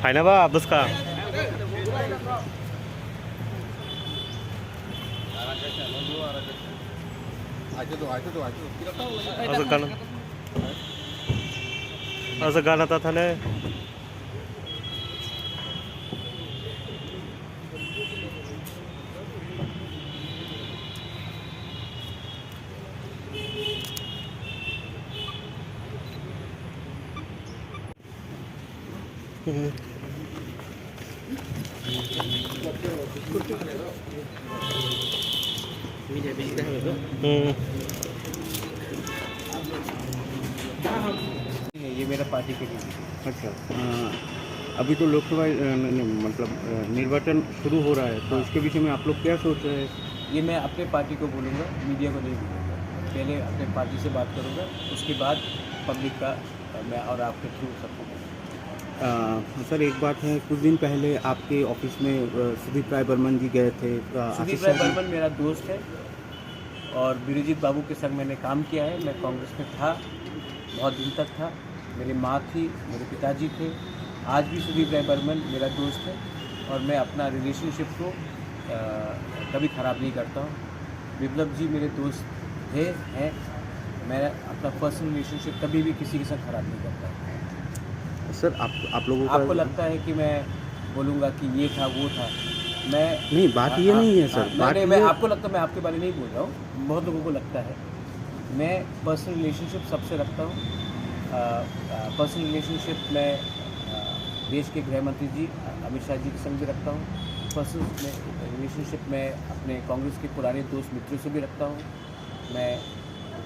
फायना बा अब्दुस का असं गाणं आता थाने ये मेरा पार्टी के लिए। अच्छा अभी तो लोकसभा मतलब निर्वाचन शुरू हो रहा है, तो इसके विषय में आप लोग क्या सोच रहे हैं? ये मैं अपने पार्टी को बोलूँगा, मीडिया को नहीं बोलूँगा। पहले अपने पार्टी से बात करूँगा, उसके बाद पब्लिक का मैं और आपके थ्रू सबको बोलूँगा। सर एक बात है, कुछ दिन पहले आपके ऑफिस में सुदीप राय बर्मन जी गए थे। सुदीप राय बर्मन मेरा दोस्त है और बीरजीत बाबू के संग मैंने काम किया है। मैं कांग्रेस में था, बहुत दिन तक था। मेरी माँ थी, मेरे पिताजी थे। आज भी सुदीप राय बर्मन मेरा दोस्त है और मैं अपना रिलेशनशिप को कभी ख़राब नहीं करता हूँ। विप्लव जी मेरे दोस्त हैं। मैं अपना पर्सनल रिलेशनशिप कभी भी किसी के साथ ख़राब नहीं करता। सर आप लोगों का आपको लगता है कि मैं बोलूँगा कि ये था वो था, मैं नहीं, बात ये नहीं है सर। मैं आपको लगता है मैं आपके बारे में नहीं बोल रहा हूँ, बहुत लोगों को लगता है। मैं पर्सनल रिलेशनशिप सबसे रखता हूँ। पर्सनल रिलेशनशिप में देश के गृह मंत्री जी अमित शाह जी के संग भी रखता हूँ। पर्सनल रिलेशनशिप में अपने कांग्रेस के पुराने दोस्त मित्रों से भी रखता हूँ। मैं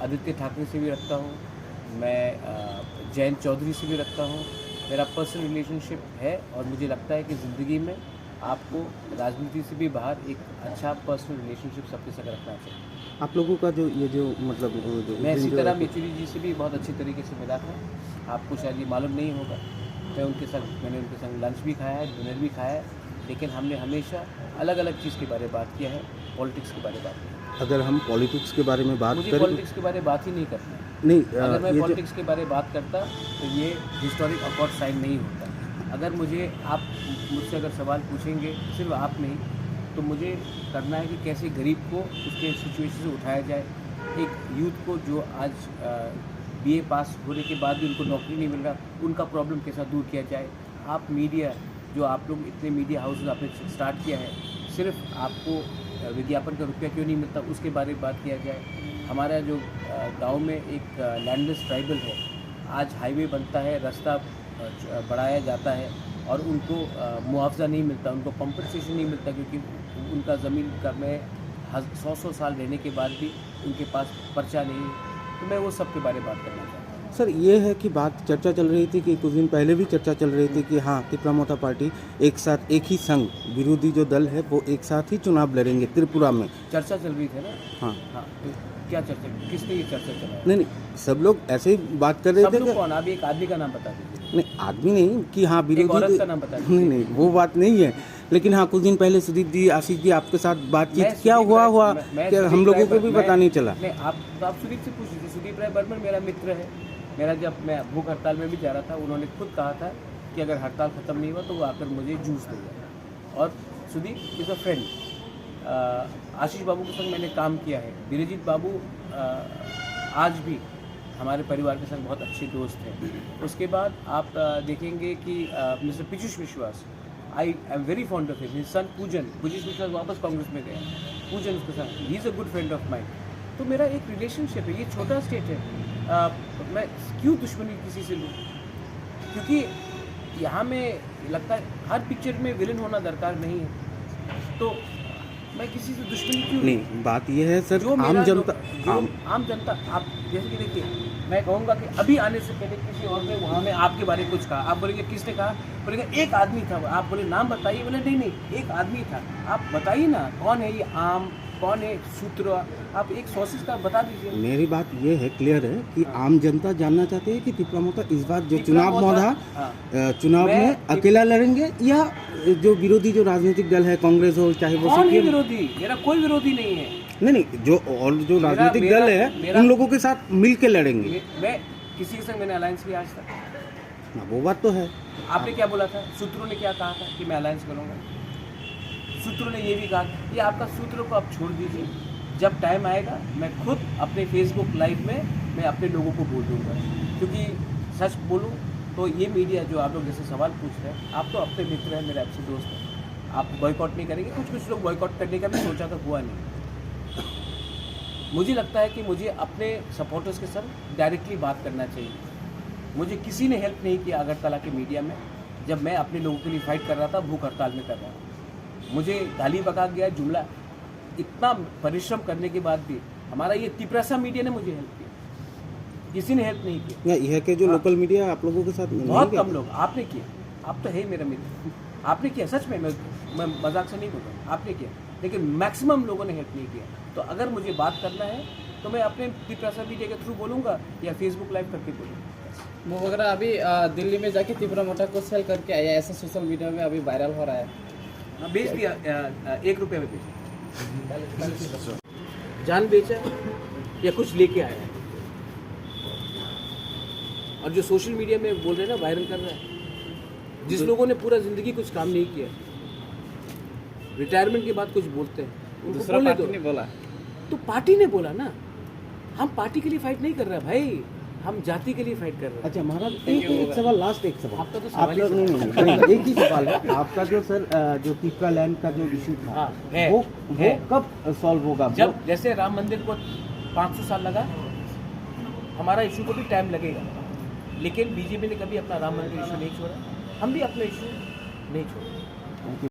आदित्य ठाकरे से भी रखता हूँ। मैं जयंत चौधरी से भी रखता हूँ। मेरा पर्सनल रिलेशनशिप है और मुझे लगता है कि ज़िंदगी में आपको राजनीति से भी बाहर एक अच्छा पर्सनल रिलेशनशिप सबके साथ रखना चाहिए। आप लोगों का जो ये जो मतलब मैं सीताराम येचुरी जी से भी बहुत अच्छी तरीके से मिला था। आपको शायद ये मालूम नहीं होगा। मैंने उनके संग लंच भी खाया है, डिनर भी खाया है, लेकिन हमने हमेशा अलग अलग चीज़ के बारे में बात किया है, पॉलिटिक्स के बारे में बात किया है। अगर हम पॉलिटिक्स के बारे में बात मुझे करें, पॉलिटिक्स के बारे में बात ही नहीं करना। नहीं अगर मैं पॉलिटिक्स के बारे में बात करता तो ये हिस्टोरिक अकॉर्ड साइन नहीं होता। अगर आप मुझसे अगर सवाल पूछेंगे, सिर्फ आप नहीं, तो मुझे करना है कि कैसे गरीब को उसके सिचुएशन से उठाया जाए। एक यूथ को जो आज बीए पास होने के बाद भी उनको नौकरी नहीं मिल रहा, उनका प्रॉब्लम कैसा दूर किया जाए। आप मीडिया, जो आप लोग इतने मीडिया हाउसेज आपने स्टार्ट किया है, सिर्फ आपको विज्ञापन का रुपया क्यों नहीं मिलता, उसके बारे में बात किया जाए। हमारा जो गांव में एक लैंडलेस ट्राइबल है, आज हाईवे बनता है, रास्ता बढ़ाया जाता है और उनको मुआवजा नहीं मिलता, उनको कंपनसेशन नहीं मिलता, क्योंकि उनका ज़मीन का में 100 साल रहने के बाद भी उनके पास पर्चा नहीं है। तो मैं वो सब के बारे में बात करना चाहता हूँ। सर ये है कि बात चर्चा चल रही थी कि कुछ दिन पहले भी चर्चा चल रही थी कि हाँ, त्रिपुरा मोर्चा पार्टी एक साथ, एक ही संघ, विरोधी जो दल है वो एक साथ ही चुनाव लड़ेंगे त्रिपुरा में। चर्चा चल रही थी ना। हाँ हाँ, तो क्या चर्चा, किसने ये चर्चा चलाया? नहीं, सब लोग ऐसे ही बात कर रहे थे। कौन? आप एक आदमी का नाम बता दीजिए। नहीं, आदमी नहीं कि हाँ विरोधी, औरत का नाम बता दीजिए। नहीं वो बात नहीं है, लेकिन हाँ कुछ दिन पहले सुदीप जी, आशीष जी आपके साथ बातचीत क्या हुआ क्या हम लोगों को भी पता नहीं चला। आप सुदीप से पूछ लीजिए। सुदीप राय बर्मन मेरा मित्र है। मेरा जब मैं भूख हड़ताल में भी जा रहा था, उन्होंने खुद कहा था कि अगर हड़ताल ख़त्म नहीं हुआ तो वो आकर मुझे जूस देगा। और सुदीप इज़ अ फ्रेंड। आशीष बाबू के संग मैंने काम किया है। बीरजीत बाबू आज भी हमारे परिवार के संग बहुत अच्छे दोस्त हैं। उसके बाद आप देखेंगे कि मिस्टर पीयूष विश्वास, I am very fond of him. His son पूजन विश्वास वापस कांग्रेस में गए। पूजन उसके साथ, he is a good friend of mine. तो मेरा एक रिलेशनशिप है। ये छोटा स्टेट है, मैं क्यों दुश्मनी किसी से लूँ? क्योंकि यहाँ में लगता है हर पिक्चर में विलन होना दरकार नहीं है, तो मैं किसी से दुश्मनी क्यों? नहीं, बात ये है सर, आम जनता आप जैसे कि देखिए, मैं कहूँगा कि अभी आने से पहले किसी और ने वहाँ में आपके बारे में कुछ कहा, आप बोलेंगे किसने कहा? बोलेंगे एक आदमी था। आप बोले नाम बताइए, बोले नहीं एक आदमी था। आप बताइए ना कौन है ये आम, कौन है सूत्र, आप एक सोर्सेज का बता दीजिए। मेरी बात ये है, क्लियर है कि आम जनता जानना चाहती है कि त्रिपुरा मोर्चा इस बार जो चुनाव में अकेला लड़ेंगे या जो विरोधी जो राजनीतिक दल है, कांग्रेस हो चाहे वो कौन है विरोधी? मेरा कोई विरोधी नहीं है। नहीं, जो और जो राजनीतिक दल है उन लोगों के साथ मिल के लड़ेंगे। मैं किसी के संग मैंने अलायंस किया आज तक? वो बात तो है। आपने क्या बोला था? सूत्रों ने क्या कहा था कि मैं अलायंस करूँगा? सूत्रों ने ये भी कहा कि आपका सूत्रों को आप छोड़ दीजिए, जब टाइम आएगा मैं खुद अपने फेसबुक लाइव में मैं अपने लोगों को बोल दूँगा। क्योंकि सच बोलूँ तो ये मीडिया जो आप लोग जैसे सवाल पूछ रहे हैं, आप तो अपने मित्र हैं, मेरे आपसे दोस्त हैं, आप बॉयकॉट नहीं करेंगे। कुछ लोग बॉयकॉट करने का भी सोचा था, हुआ नहीं। मुझे लगता है कि मुझे अपने सपोर्टर्स के साथ डायरेक्टली बात करना चाहिए। मुझे किसी ने हेल्प नहीं किया अगरतला के मीडिया में, जब मैं अपने लोगों के लिए फाइट कर रहा था, भूख हड़ताल में कर रहा था। मुझे गाली बका गया, जुमला, इतना परिश्रम करने के बाद भी हमारा ये तिपरासा मीडिया ने मुझे हेल्प किया, किसी ने हेल्प नहीं किया। यह के जो लोकल मीडिया आप लोगों के साथ बहुत कम लोग, आपने किया, आप तो है मेरा मित्र, आपने किया, सच में मैं मजाक से नहीं बोल रहा, आपने किया, लेकिन मैक्सिमम लोगों ने हेल्प नहीं किया। तो अगर मुझे बात करना है तो मैं अपने तिपरासा मीडिया के थ्रू बोलूँगा या फेसबुक लाइव करके बोलूँगा। वो वगैरह अभी दिल्ली में जाके तिपरा मोटा को सेल करके आया, ऐसा सोशल मीडिया में अभी वायरल हो रहा है। हाँ, बेच दिया, 1 रुपये में बेचा, जान बेचा या कुछ लेके आया है। और जो सोशल मीडिया में बोल रहे हैं ना, वायरल कर रहा है, जिस लोगों ने पूरा ज़िंदगी कुछ काम नहीं किया, रिटायरमेंट के बाद कुछ बोलते हैं, उनको दूसरा बोलने पार्टी दो। ने बोला, तो पार्टी ने बोला ना, हम पार्टी के लिए फाइट नहीं कर रहे भाई, हम जाति के लिए फाइट कर रहे हैं। अच्छा महाराज, एक सवाल, लास्ट एक सवाल आपका तो आप सवाल ही लोग नहीं, एक ही सवाल है आपका, जो सर जो तिपरा लैंड का जो इशू था, हाँ, है, वो है। कब सॉल्व होगा? जब जैसे राम मंदिर को 500 साल लगा, हमारा इशू को भी टाइम लगेगा, लेकिन बीजेपी ने कभी अपना राम मंदिर इशू नहीं छोड़ा, हम भी अपना इशू नहीं छोड़ा।